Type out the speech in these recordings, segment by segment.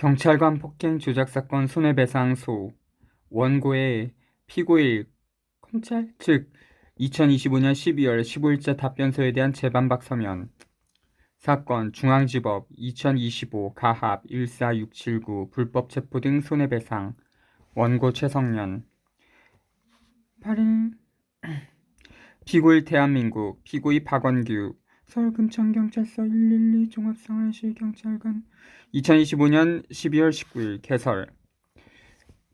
경찰관 폭행 조작 사건 손해배상 소. 원고의 피고일 검찰 측 2025년 12월 15일자 답변서에 대한 재반박 서면. 사건 중앙지법 2025 가합 14679 불법 체포 등 손해배상. 원고 최성년. 8일 피고일 대한민국. 피고의 박원규. 서울금천경찰서 112 종합상황실 경찰관. 2025년 12월 19일 개설.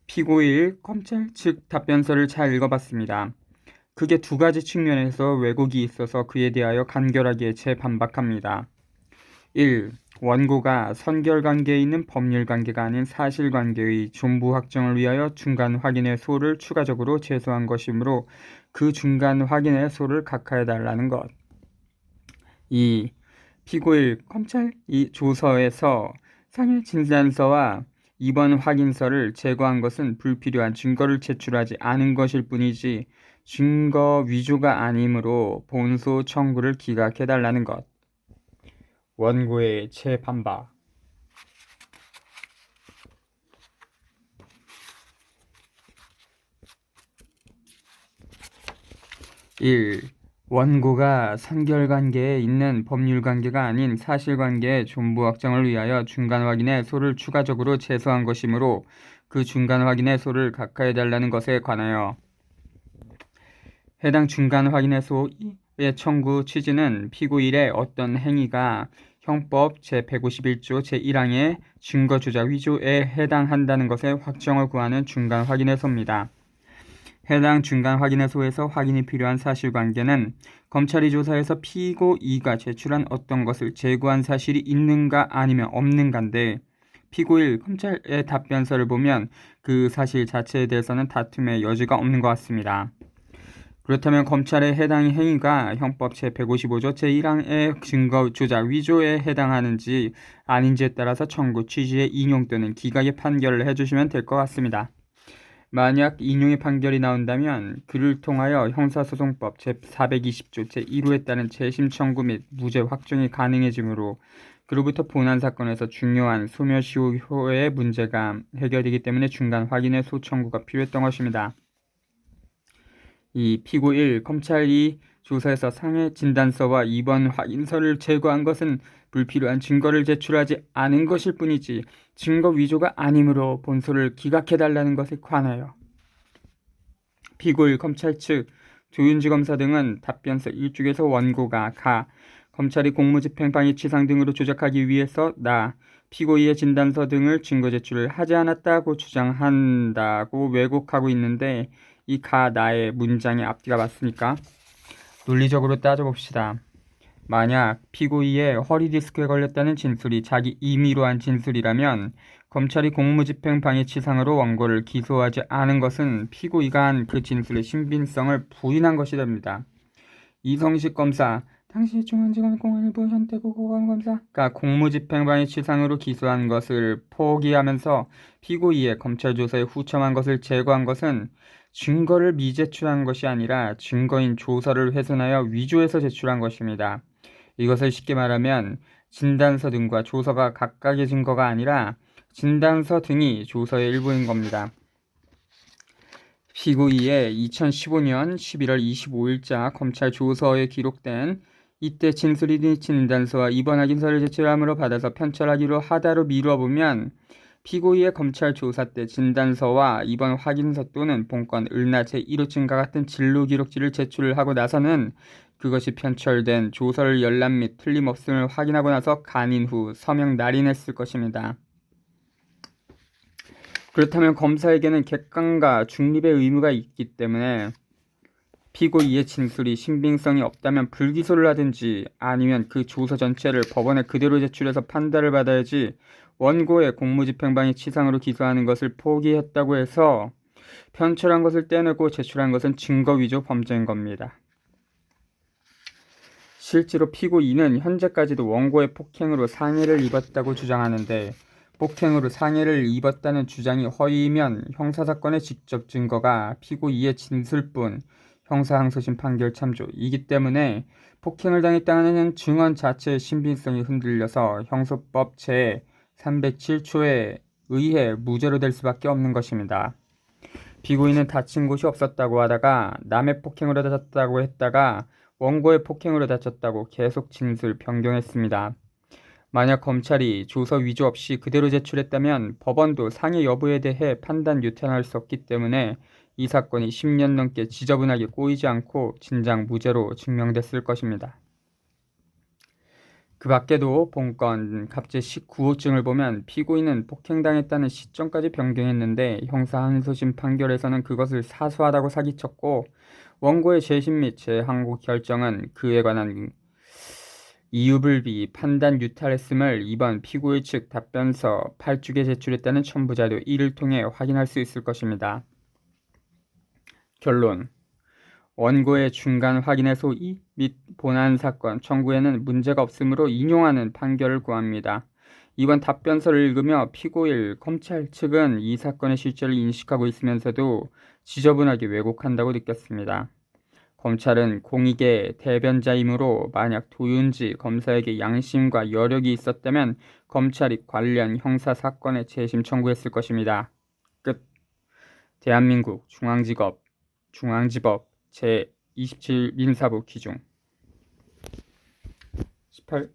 피고일 검찰 측 답변서를 잘 읽어봤습니다. 크게 두 가지 측면에서 왜곡이 있어서 그에 대하여 간결하게 재반박합니다. 1. 원고가 선결관계에 있는 법률관계가 아닌 사실관계의 존부 확정을 위하여 중간 확인의 소를 추가적으로 제소한 것이므로 그 중간 확인의 소를 각하해달라는 것. 2. 피고일 검찰이 조서에서 상해 진단서와 이번 확인서를 제거한 것은 불필요한 증거를 제출하지 않은 것일 뿐이지 증거 위조가 아니므로 본소 청구를 기각해달라는 것. 원고의 재반박. 1. 원고가 선결관계에 있는 법률관계가 아닌 사실관계의 존부 확정을 위하여 중간 확인의 소를 추가적으로 제소한 것이므로 그 중간 확인의 소를 각하해달라는 것에 관하여 해당 중간 확인의 소의 청구 취지는 피고일의 어떤 행위가 형법 제151조 제1항의 증거조작 위조에 해당한다는 것에 확정을 구하는 중간 확인의 소입니다. 해당 중간 확인의 소에서 확인이 필요한 사실관계는 검찰이 조사해서 피고 2가 제출한 어떤 것을 제고한 사실이 있는가 아니면 없는가인데 피고일 검찰의 답변서를 보면 그 사실 자체에 대해서는 다툼의 여지가 없는 것 같습니다. 그렇다면 검찰의 해당 행위가 형법 제155조 제1항의 증거 조작 위조에 해당하는지 아닌지에 따라서 청구 취지의 인용 또는 기각의 판결을 해주시면 될 것 같습니다. 만약 인용의 판결이 나온다면 그를 통하여 형사소송법 제420조 제1호에 따른 재심 청구 및 무죄 확정이 가능해지므로 그로부터 본안 사건에서 중요한 소멸시효의 문제가 해결되기 때문에 중간 확인의 소청구가 필요했던 것입니다. 이 피고 1. 검찰이 조사에서 상해 진단서와 입원 확인서를 제거한 것은 불필요한 증거를 제출하지 않은 것일 뿐이지 증거 위조가 아니므로 본소를 기각해달라는 것에 관하여 피고 1. 검찰 측 조윤지 검사 등은 답변서 1쪽에서 원고가 검찰이 공무집행방해 치상 등으로 조작하기 위해서 피고 2의 진단서 등을 증거 제출을 하지 않았다고 주장한다고 왜곡하고 있는데 이 나의 문장의 앞뒤가 맞습니까? 논리적으로 따져봅시다. 만약 피고 2의 허리 디스크에 걸렸다는 진술이 자기 임의로 한 진술이라면 검찰이 공무집행방해 치상으로 원고를 기소하지 않은 것은 피고 2가 한 그 진술의 신빙성을 부인한 것이 됩니다. 이성식 검사, 당시 중앙지검 공안일보 현대고 고검검사가 공무집행방해 치상으로 기소한 것을 포기하면서 피고 2의 검찰 조사에 후첨한 것을 제거한 것은 증거를 미제출한 것이 아니라 증거인 조서를 훼손하여 위조해서 제출한 것입니다. 이것을 쉽게 말하면 진단서 등과 조서가 각각의 증거가 아니라 진단서 등이 조서의 일부인 겁니다. 피고 2의 2015년 11월 25일자 검찰 조서에 기록된 이때 진술이 진단서와 입원 확인서를 제출함으로 받아서 편철하기로 하다로 미뤄보면 피고 2의 검찰 조사 때 진단서와 입원 확인서 또는 본건 을나 제1호증과 같은 진로 기록지를 제출하고 나서는 그것이 편철된 조서를 열람 및 틀림없음을 확인하고 나서 간인 후 서명 날인했을 것입니다. 그렇다면 검사에게는 객관과 중립의 의무가 있기 때문에 피고 2의 진술이 신빙성이 없다면 불기소를 하든지 아니면 그 조서 전체를 법원에 그대로 제출해서 판단을 받아야지 원고의 공무집행방해 치상으로 기소하는 것을 포기했다고 해서 편철한 것을 떼내고 제출한 것은 증거위조 범죄인 겁니다. 실제로 피고 2는 현재까지도 원고의 폭행으로 상해를 입었다고 주장하는데 폭행으로 상해를 입었다는 주장이 허위이면 형사사건의 직접 증거가 피고 2의 진술뿐 형사항소심 판결 참조이기 때문에 폭행을 당했다는 증언 자체의 신빙성이 흔들려서 형소법 307조에 의해 무죄로 될 수밖에 없는 것입니다. 피고인은 다친 곳이 없었다고 하다가 남의 폭행으로 다쳤다고 했다가 원고의 폭행으로 다쳤다고 계속 진술 변경했습니다. 만약 검찰이 조서 위조 없이 그대로 제출했다면 법원도 상해 여부에 대해 판단 유탄할 수 없기 때문에 이 사건이 10년 넘게 지저분하게 꼬이지 않고 진작 무죄로 증명됐을 것입니다. 그 밖에도 본건 갑질 19호증을 보면 피고인은 폭행당했다는 시점까지 변경했는데 형사 항소심 판결에서는 그것을 사소하다고 사기쳤고 원고의 재심 및 재항고 결정은 그에 관한 이유불비 판단 유탈했음을 이번 피고의 측 답변서 8쪽에 제출했다는 첨부자료 1을 통해 확인할 수 있을 것입니다. 결론. 원고의 중간 확인의 소위 및 본안 사건 청구에는 문제가 없으므로 인용하는 판결을 구합니다. 이번 답변서를 읽으며 피고일 검찰 측은 이 사건의 실체를 인식하고 있으면서도 지저분하게 왜곡한다고 느꼈습니다. 검찰은 공익의 대변자이므로 만약 도윤지 검사에게 양심과 여력이 있었다면 검찰이 관련 형사 사건에 재심 청구했을 것입니다. 끝. 대한민국 중앙지법 제27민사부 기중 18